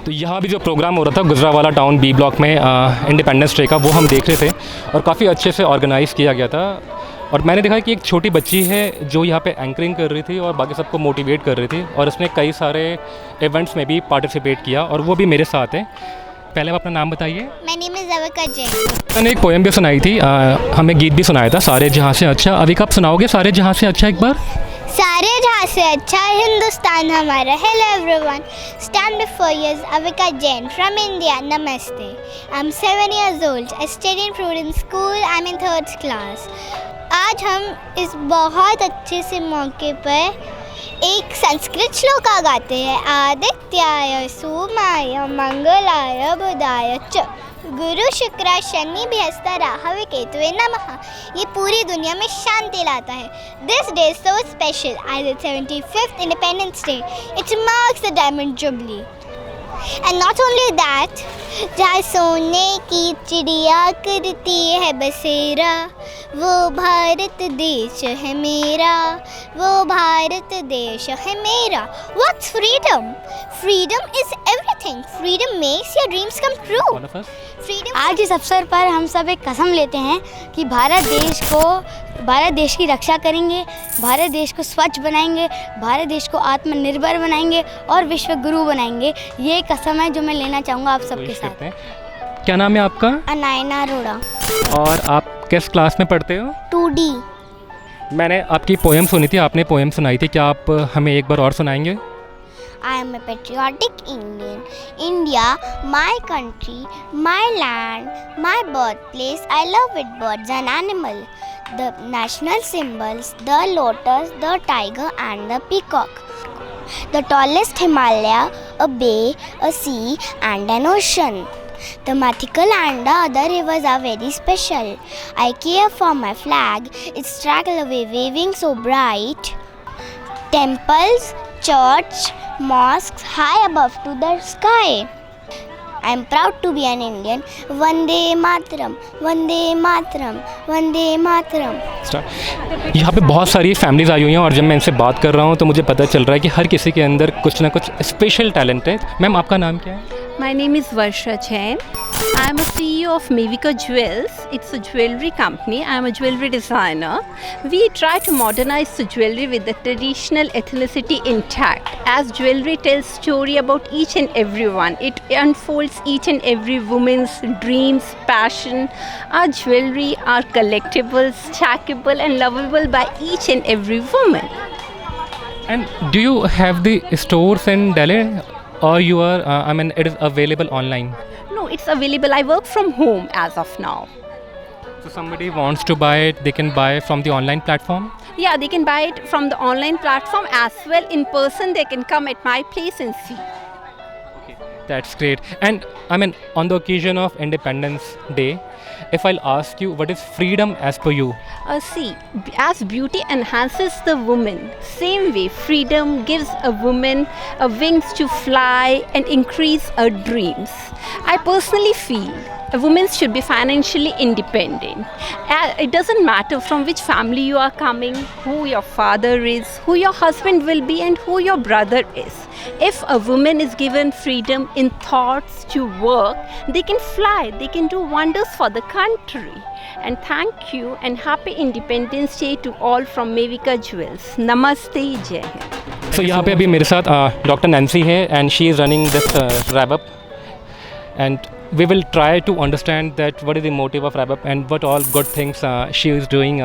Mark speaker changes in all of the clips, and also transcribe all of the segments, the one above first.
Speaker 1: तो यहाँ भी जो प्रोग्राम हो रहा था गुजरावाला टाउन बी ब्लॉक में इंडिपेंडेंस डे का, वो हम देख रहे थे और काफ़ी अच्छे से ऑर्गेनाइज़ किया गया था। और मैंने देखा कि एक छोटी बच्ची है जो यहाँ पे एंकरिंग कर रही थी और बाकी सबको मोटिवेट कर रही थी, और उसने कई सारे इवेंट्स में भी पार्टिसिपेट किया, और वो भी मेरे साथ है। पहले आप अपना नाम बताइए।
Speaker 2: My name is Avika Jain.
Speaker 1: मैंने एक पोएम भी सुनाई थी, हमें गीत भी सुनाया था, सारे जहाँ से अच्छा। अभी कब सुनाओगे सारे जहाँ से अच्छा एक बार?
Speaker 2: सारे जहाँ से अच्छा हिंदुस्तान हमारा. Hello everyone. Stand before you is Avika Jain from India. Namaste. I'm 7 years old. I study in Prudence School. I'm in 3rd class. आज हम इस बहुत अच्छे से मौके पर एक संस्कृत श्लोका गाते हैं. आदित्याय सोमाय मंगलाय बुधाय च गुरु शुक्र शनि बृहस्पति राहु केतुवे नमः. ये पूरी दुनिया में शांति लाता है. This day is so special as it's 75th Independence Day. It marks the diamond jubilee. And not only that, जहाँ सोने की चिड़िया करती है बसेरा, वो भारत देश है मेरा, वो भारत देश है मेरा. What's freedom? Freedom is everything. Freedom makes your dreams come true.
Speaker 3: आज इस अवसर पर हम सब एक कसम लेते हैं कि भारत देश की रक्षा करेंगे, भारत देश को स्वच्छ बनाएंगे, भारत देश को आत्मनिर्भर बनाएंगे और विश्व गुरु बनाएंगे. ये कसम है जो मैं लेना चाहूँगा आप सबके साथ.
Speaker 1: क्या नाम है आपका?
Speaker 2: अनायना अरोड़ा.
Speaker 1: और आप किस क्लास में पढ़ते हो?
Speaker 2: 2D.
Speaker 1: मैंने आपकी पोएम सुनी थी, आपने पोएम सुनाई थी, क्या आप हमें एक बार और सुनाएंगे?
Speaker 2: I am a patriotic Indian. India, my country, my land, my birthplace. I love it, birds and animal. The national symbols, the lotus, the tiger and the peacock. The tallest Himalaya, a bay, a sea and an ocean. The Mathikal and the other rivers are very special. I care for my flag, its straggle away waving so bright. Temples, church, mosques high above to the sky. I am proud to be an Indian. Vande Mataram, Vande Mataram, Vande Mataram.
Speaker 1: यहाँ पे बहुत सारी families आई हुई हैं और जब मैं इनसे बात कर रहा हूँ तो मुझे पता चल रहा है कि हर किसी के अंदर कुछ ना कुछ स्पेशल टैलेंट है. मैम आपका नाम क्या है?
Speaker 4: My name is Varsha Jain. I am a CEO of Mevika Jewels. It's a jewelry company. I am a jewelry designer. We try to modernize the jewelry with the traditional ethnicity intact. As jewelry tells story about each and everyone, it unfolds each and every woman's dreams, passion. Our jewelry are collectible, stackable and lovable by each and every woman.
Speaker 1: And do you have the stores in Delhi? Or you are, it is available online?
Speaker 4: No, it's available. I work from home as of now.
Speaker 1: So somebody wants to buy it, they can buy from the online platform?
Speaker 4: Yeah, they can buy it from the online platform as well. In person, they can come at my place and see.
Speaker 1: Okay, that's great. And on the occasion of Independence Day, if I'll ask you, what is freedom as per you?
Speaker 4: See, as beauty enhances the woman, same way freedom gives a woman wings to fly and increase her dreams. I personally feel a woman should be financially independent. It doesn't matter from which family you are coming, who your father is, who your husband will be and who your brother is. If a woman is given freedom in thoughts to work, they can fly, they can do wonders for the country. And thank you and happy Independence Day to all from Mevika Jewels. Namaste, Jai Hind.
Speaker 1: So यहाँ पे अभी मेरे साथ doctor Nancy है and she is running this wrap up, and we will try to understand that what is the motive of wrap up and what all good things she is doing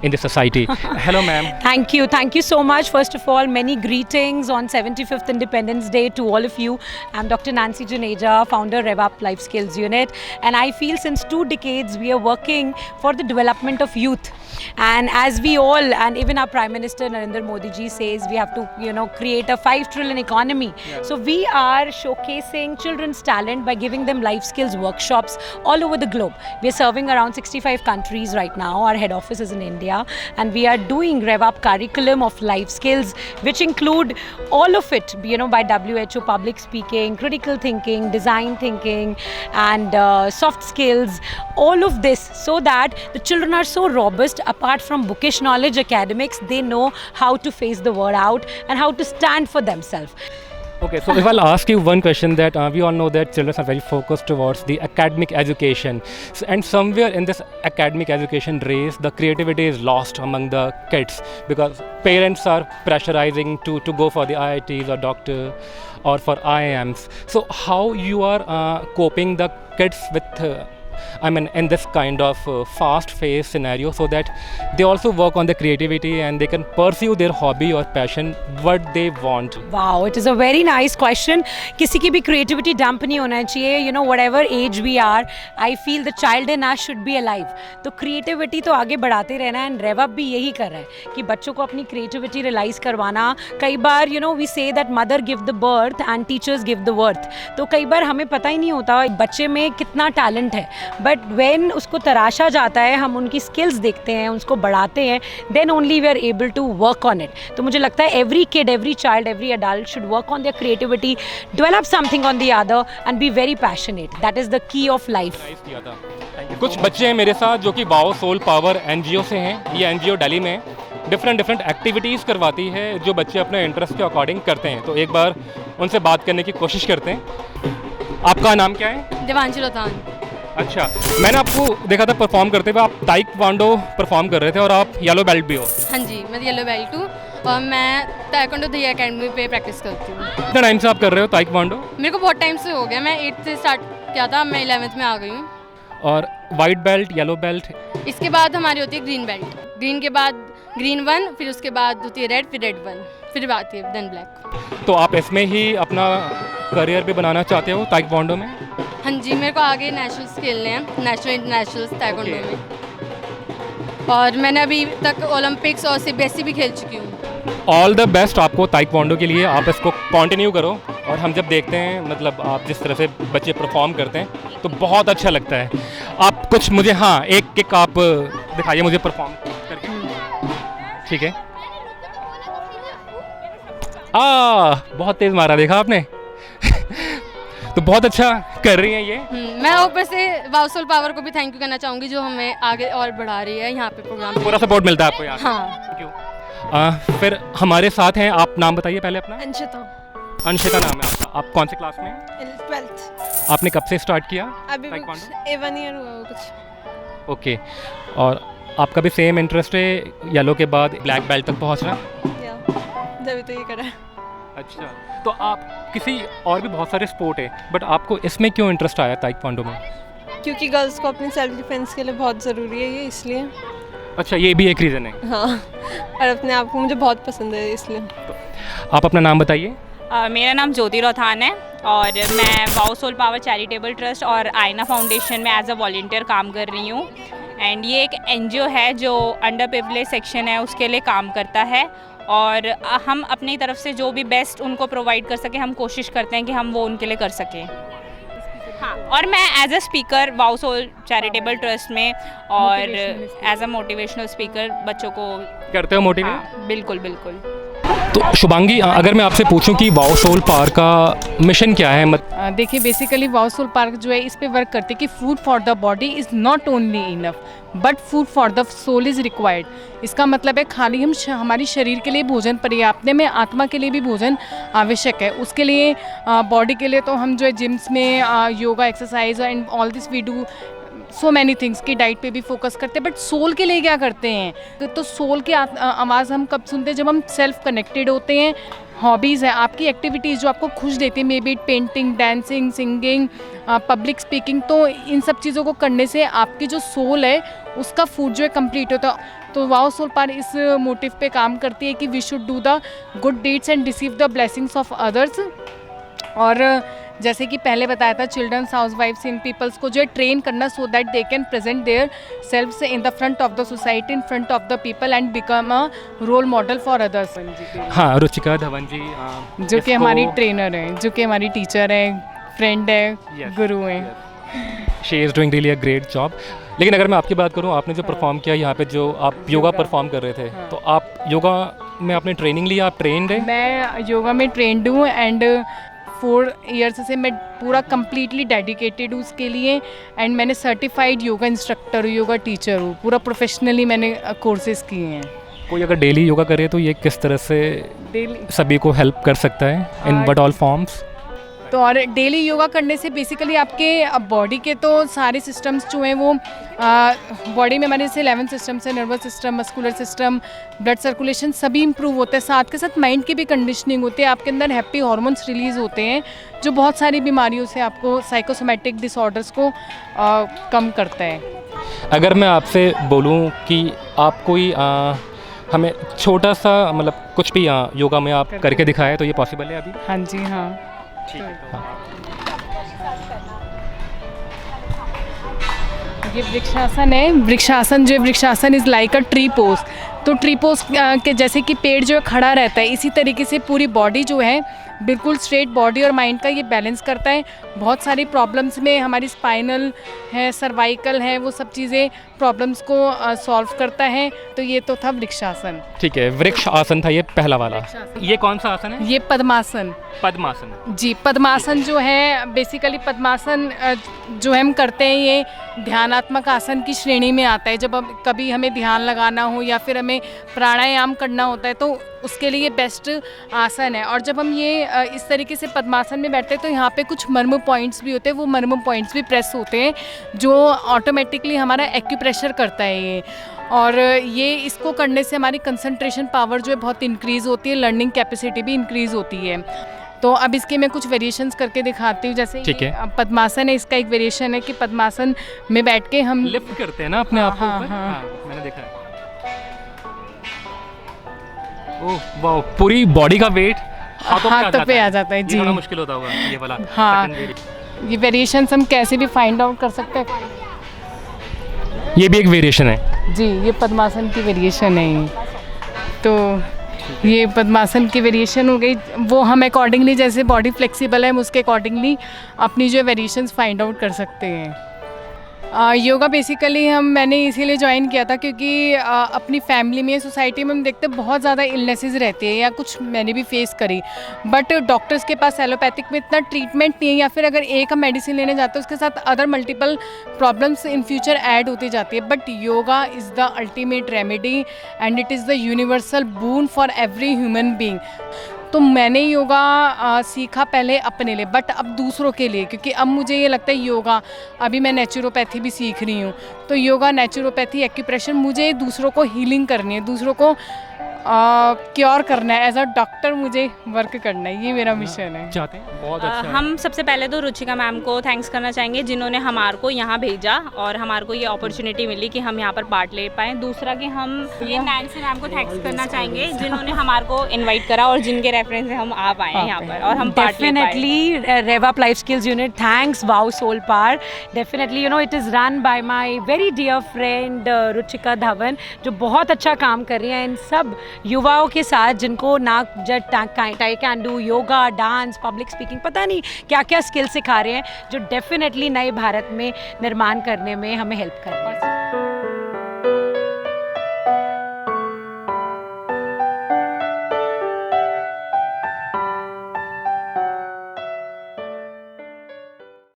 Speaker 1: in the society. Hello ma'am.
Speaker 5: Thank you so much. First of all, many greetings on 75th Independence Day to all of you. I'm Dr. Nancy Juneja, founder RevUp Life Skills Unit, and I feel since 2 decades we are working for the development of youth. And as we all, and even our Prime Minister Narendra Modi ji says, we have to create a 5 trillion economy. Yeah. So we are showcasing children's talent by giving them life skills workshops all over the globe. We are serving around 65 countries right now. Our head office is in India, and we are doing RevUp curriculum of life skills, which include all of it, by WHO, public speaking, critical thinking, design thinking, and soft skills, all of this, so that the children are so robust. Apart from bookish knowledge, academics, they know how to face the world out and how to stand for themselves.
Speaker 1: Okay, so if I'll ask you one question that we all know that children are very focused towards the academic education, and somewhere in this academic education race, the creativity is lost among the kids because parents are pressurizing to go for the IITs or doctor or for IIMs. So how you are coping the kids with in this kind of fast-paced scenario so that they also work on their creativity and they can pursue their hobby or passion what they want.
Speaker 5: Wow, it is a very nice question. किसी की भी creativity dump नहीं होना चाहिए. You know, whatever age we are, I feel the child in us should be alive. तो creativity तो आगे बढ़ाते रहना है, and RevUp भी यही कर रहा है कि बच्चों को अपनी creativity realize करवाना. कई बार you know we say that mother give the birth and teachers give the worth. तो कई बार हमें पता ही नहीं होता बच्चे में कितना talent है. बट व्हेन उसको तराशा जाता है, हम उनकी स्किल्स देखते हैं, उसको बढ़ाते हैं, then only we are able to work on it. तो मुझे लगता है every kid, every child, every adult should work on their creativity, develop something on the other end be very passionate. That is the key of life.
Speaker 1: कुछ बच्चे हैं मेरे साथ जो कि वाओ सोल पावर NGO से हैं. ये NGO दिल्ली में डिफरेंट एक्टिविटीज़ करवाती है जो बच्चे अपने इंटरेस्ट के अकॉर्डिंग करते हैं. तो एक बार उनसे बात करने की कोशिश करते हैं. आपका नाम क्या है?
Speaker 6: देवांशी लोथान.
Speaker 1: अच्छा, मैंने आपको देखा था परफॉर्म करते हुए. आप ताइक्वांडो परफॉर्म कर रहे थे और आप येलो बेल्ट भी हो.
Speaker 6: हाँ जी, मैं येलो बेल्ट हूँ और मैं ताइक्वांडो दी एकेडमी पे प्रैक्टिस करती हूँ.
Speaker 1: कितना टाइम से आप कर रहे हो ताइक्वांडो?
Speaker 6: मेरे को बहुत टाइम से हो गया. मैं 8th से स्टार्ट किया था, मैं 11th में आ गई हूँ.
Speaker 1: और वाइट बेल्ट, येलो बेल्ट?
Speaker 6: इसके बाद हमारी होती है ग्रीन बेल्ट. ग्रीन के बाद ग्रीन 1, फिर उसके बाद होती है रेड, फिर रेड 1, फिर आती है देन ब्लैक.
Speaker 1: तो आप इसमें ही अपना करियर भी बनाना चाहते हो ताइक्वांडो में?
Speaker 6: हाँ जी, मेरे को आगे नेशनल्स खेलने हैं, नेशनल इंटरनेशनल्स ताइक्वांडो में. और मैंने अभी तक ओलंपिक्स और CBSE भी खेल चुकी हूँ.
Speaker 1: ऑल द बेस्ट आपको ताइक्वांडो के लिए. आप इसको कंटिन्यू करो. और हम जब देखते हैं मतलब आप जिस तरह से बच्चे परफॉर्म करते हैं तो बहुत अच्छा लगता है. आप कुछ मुझे एक किक आप दिखाइए मुझे परफॉर्म करके. ठीक है. बहुत तेज़ मारा, देखा आपने. तो बहुत अच्छा कर रही हैं ये.
Speaker 6: मैं ऊपर से वाओ सोल पावर को भी थैंक यू करना चाहूँगी जो हमें आगे और बढ़ा रही है यहाँ पे प्रोग्राम.
Speaker 1: पूरा सपोर्ट मिलता है आपको यहाँ?
Speaker 6: हाँ.
Speaker 1: क्यों? फिर हमारे साथ हैं, आप नाम बताइए पहले अपना. अंशिता नाम है आपका. आप कौन से क्लास में?
Speaker 7: 12th.
Speaker 1: आपने कब से स्टार्ट किया?
Speaker 7: अभी 1 ईयर हुआ कुछ.
Speaker 1: ओके. और आपका भी सेम इंटरेस्ट है येलो के बाद ब्लैक बेल्ट तक पहुँचना?
Speaker 7: जब तो ये करा.
Speaker 1: अच्छा, तो आप किसी और भी बहुत सारे स्पोर्ट है बट आपको इसमें क्यों इंटरेस्ट आया ताइक्वांडो में?
Speaker 7: क्योंकि गर्ल्स को अपनी सेल्फ डिफेंस के लिए बहुत ज़रूरी है ये, इसलिए.
Speaker 1: अच्छा, ये भी एक रीज़न है.
Speaker 7: हाँ, और अपने आप को मुझे बहुत पसंद है इसलिए.
Speaker 1: तो आप अपना नाम बताइए.
Speaker 8: मेरा नाम ज्योति रोथान है और मैं Wow Soul Power Charitable Trust और आईना फाउंडेशन में एज अ वॉलंटियर काम कर रही हूँ. एंड ये एक NGO है जो अंडर प्रिविलेज सेक्शन है उसके लिए काम करता है और हम अपनी तरफ से जो भी बेस्ट उनको प्रोवाइड कर सकें हम कोशिश करते हैं कि हम वो उनके लिए कर सकें. हाँ, और मैं as a speaker Wow Soul Charitable Trust में और एज अ मोटिवेशनल स्पीकर बच्चों को
Speaker 1: करते हो मोटिवेट?
Speaker 8: हाँ, बिल्कुल बिल्कुल.
Speaker 1: तो शुभांगी, अगर मैं आपसे पूछूं कि वाओ सोल पार्क का मिशन क्या है?
Speaker 9: देखिए, बेसिकली वाओ सोल पार्क जो है इस पे वर्क करते हैं कि food for the body is not only enough but food for the soul is required. इसका मतलब है खाली हम हमारी शरीर के लिए भोजन पर्याप्त नहीं, में आत्मा के लिए भी भोजन आवश्यक है. उसके लिए बॉडी के लिए तो हम जो है जिम्स में yoga exercise and all this we do so many things की डाइट पे भी फोकस करते हैं. बट सोल के लिए क्या करते हैं? तो सोल की आवाज़ हम कब सुनते हैं? जब हम सेल्फ कनेक्टेड होते हैं. हॉबीज़ है आपकी एक्टिविटीज़ जो आपको खुश देती है, may be painting, dancing, singing, public speaking. तो इन सब चीज़ों को करने से आपकी जो सोल है उसका फूड जो है कंप्लीट होता है. तो वाओ सोल पार्क इस मोटिव पे काम करती है कि we should do the good deeds and receive the blessings of others. और जैसे कि पहले बताया था, चिल्ड्रंस, हाउस वाइफ्स, इन पीपल्स को जो है ट्रेन करना so that they can present their selfs in the front of the society, in front of the people and become a role model for others.
Speaker 1: हाँ, रुचिका धवन जी
Speaker 9: जो कि हमारी ट्रेनर हैं, जो कि हमारी टीचर है, फ्रेंड है, गुरु हैं.
Speaker 1: She is doing really a great job. लेकिन अगर मैं आपकी बात करूँ, आपने जो परफॉर्म किया यहाँ पे, जो आप योगा परफॉर्म कर रहे थे, तो आप योगा में आपने ट्रेनिंग लिया, आप ट्रेंड हैं?
Speaker 9: मैं योगा में ट्रेंड हूँ एंड 4 ईयर्स से मैं पूरा कम्प्लीटली डेडिकेटेड हूँ उसके लिए. एंड मैंने सर्टिफाइड योगा इंस्ट्रक्टर हूँ, योगा टीचर हूँ. पूरा प्रोफेशनली मैंने कोर्सेज किए हैं.
Speaker 1: कोई अगर डेली योगा करे तो ये किस तरह से
Speaker 9: डेली
Speaker 1: सभी को हेल्प कर सकता है इन वट ऑल फॉर्म्स?
Speaker 9: तो और डेली योगा करने से बेसिकली आपके बॉडी के तो सारे सिस्टम्स जो हैं वो बॉडी में हमारे जैसे 11 सिस्टम्स है, nervous system, muscular system, blood circulation सभी इंप्रूव होते हैं। साथ के साथ माइंड की भी कंडीशनिंग होती है, आपके अंदर हैप्पी हार्मोन्स रिलीज़ होते हैं जो बहुत सारी बीमारियों से आपको साइकोसोमेटिक डिसऑर्डर्स को कम करता है।
Speaker 1: अगर मैं आपसे बोलूँ कि आप कोई हमें छोटा सा मतलब कुछ भी योगा में आप करके दिखाए तो ये पॉसिबल है अभी?
Speaker 9: हाँ जी, हाँ
Speaker 1: ठीक है। हाँ।
Speaker 9: ये वृक्षासन है। वृक्षासन जो है, vrikshasana is like a tree pose. तो ट्री पोज के जैसे कि पेड़ जो है खड़ा रहता है, इसी तरीके से पूरी बॉडी जो है बिल्कुल स्ट्रेट बॉडी और माइंड का ये बैलेंस करता है। बहुत सारी प्रॉब्लम्स में हमारी स्पाइनल है, सर्वाइकल है, वो सब चीज़ें प्रॉब्लम्स को सॉल्व करता है। तो ये तो था वृक्षासन।
Speaker 1: ठीक है, वृक्ष आसन था ये पहला वाला। ये कौन सा आसन है?
Speaker 9: ये पद्मासन।
Speaker 1: पद्मासन
Speaker 9: जी, पद्मासन जो है बेसिकली पद्मासन जो हम करते हैं ये ध्यानात्मक आसन की श्रेणी में आता है। जब हम कभी हमें ध्यान लगाना हो या फिर हमें प्राणायाम करना होता है तो उसके लिए बेस्ट आसन है। और जब हम ये इस तरीके से पद्मासन में बैठते हैं तो यहाँ पे कुछ मर्म पॉइंट्स भी होते हैं, वो मर्म पॉइंट्स भी प्रेस होते हैं जो ऑटोमेटिकली हमारा एक्यूप्रेशर करता है ये। और ये इसको करने से हमारी कंसंट्रेशन पावर जो है बहुत इंक्रीज़ होती है, लर्निंग कैपेसिटी भी इंक्रीज़ होती है। तो अब इसके मैं कुछ वेरिएशंस करके दिखाती हूँ। जैसे
Speaker 1: ठीक है।
Speaker 9: पद्मासन है, इसका एक वेरिएशन है कि पद्मासन में बैठ के हम
Speaker 1: लिफ्ट करते हैं ना अपने आप को
Speaker 9: हाँ,
Speaker 1: ऊपर।
Speaker 9: हाँ।
Speaker 1: हाँ, मैंने देखा है। ओह वाह, पूरी बॉडी का वेट
Speaker 9: हाथों पे आ जाता है।
Speaker 1: ये
Speaker 9: जी,
Speaker 1: थोड़ा मुश्किल होता होगा ये वाला।
Speaker 9: हाँ।
Speaker 1: second variation।
Speaker 9: ये वेरिएशंस हम कैसे भी फाइंड आउट कर सकते हैं।
Speaker 1: ये भी एक वेरिएशन है।
Speaker 9: जी, ये पद्मासन की वेरिएशन है ये। तो ये पद्मासन की वेरिएशन हो गई। वो हम अकॉर्डिंगली जैसे बॉडी फ्लेक्सिबल है हम उसके अकॉर्डिंगली अपनी जो वेरिएशंस फाइंड आउट कर सकते हैं। योगा बेसिकली मैंने इसीलिए ज्वाइन किया था क्योंकि अपनी फैमिली में, सोसाइटी में हम देखते हैं बहुत ज़्यादा इलनेसेस रहती है या कुछ मैंने भी फेस करी। बट डॉक्टर्स के पास एलोपैथिक में इतना ट्रीटमेंट नहीं है, या फिर अगर एक हम मेडिसिन लेने जाते हैं उसके साथ other multiple problems in future add होती जाती है। But yoga is the ultimate remedy and it is the universal boon for every human being. तो मैंने योगा सीखा पहले अपने लिए, बट अब दूसरों के लिए, क्योंकि अब मुझे ये लगता है योगा, अभी मैं नेचुरोपैथी भी सीख रही हूँ। तो योगा, नेचुरोपैथी, एक्यूप्रेशर, मुझे दूसरों को हीलिंग करनी है, दूसरों को क्योर करना है। एज अ डॉक्टर मुझे वर्क करना है, ये मेरा मिशन है।
Speaker 1: चाहते हैं बहुत अच्छा है।
Speaker 8: हम सबसे पहले तो रुचिका मैम को थैंक्स करना चाहेंगे जिन्होंने हमारे को यहाँ भेजा और हमारे को ये अपॉर्चुनिटी मिली कि हम यहाँ पर पार्ट ले पाएँ। दूसरा कि हम ये नैन्सी मैम को थैंक्स करना चाहेंगे जिन्होंने हमारे को इनवाइट करा और जिनके रेफरेंस से हम आ पाए हैं यहाँ पर और हम पार्ट ले पाए।
Speaker 5: Definitely, Rev Up Life Skills Unit thanks Wow Soul Power. Definitely, you know, it is run by my very dear friend Ruchika Dhawan, जो बहुत अच्छा काम कर रही हैं इन सब युवाओं के साथ जिनको नाक जट टाइकेंडू, योगा, डांस, पब्लिक स्पीकिंग, पता नहीं क्या क्या स्किल सिखा रहे हैं जो डेफिनेटली नए भारत में निर्माण करने में हमें हेल्प कर रहे हैं।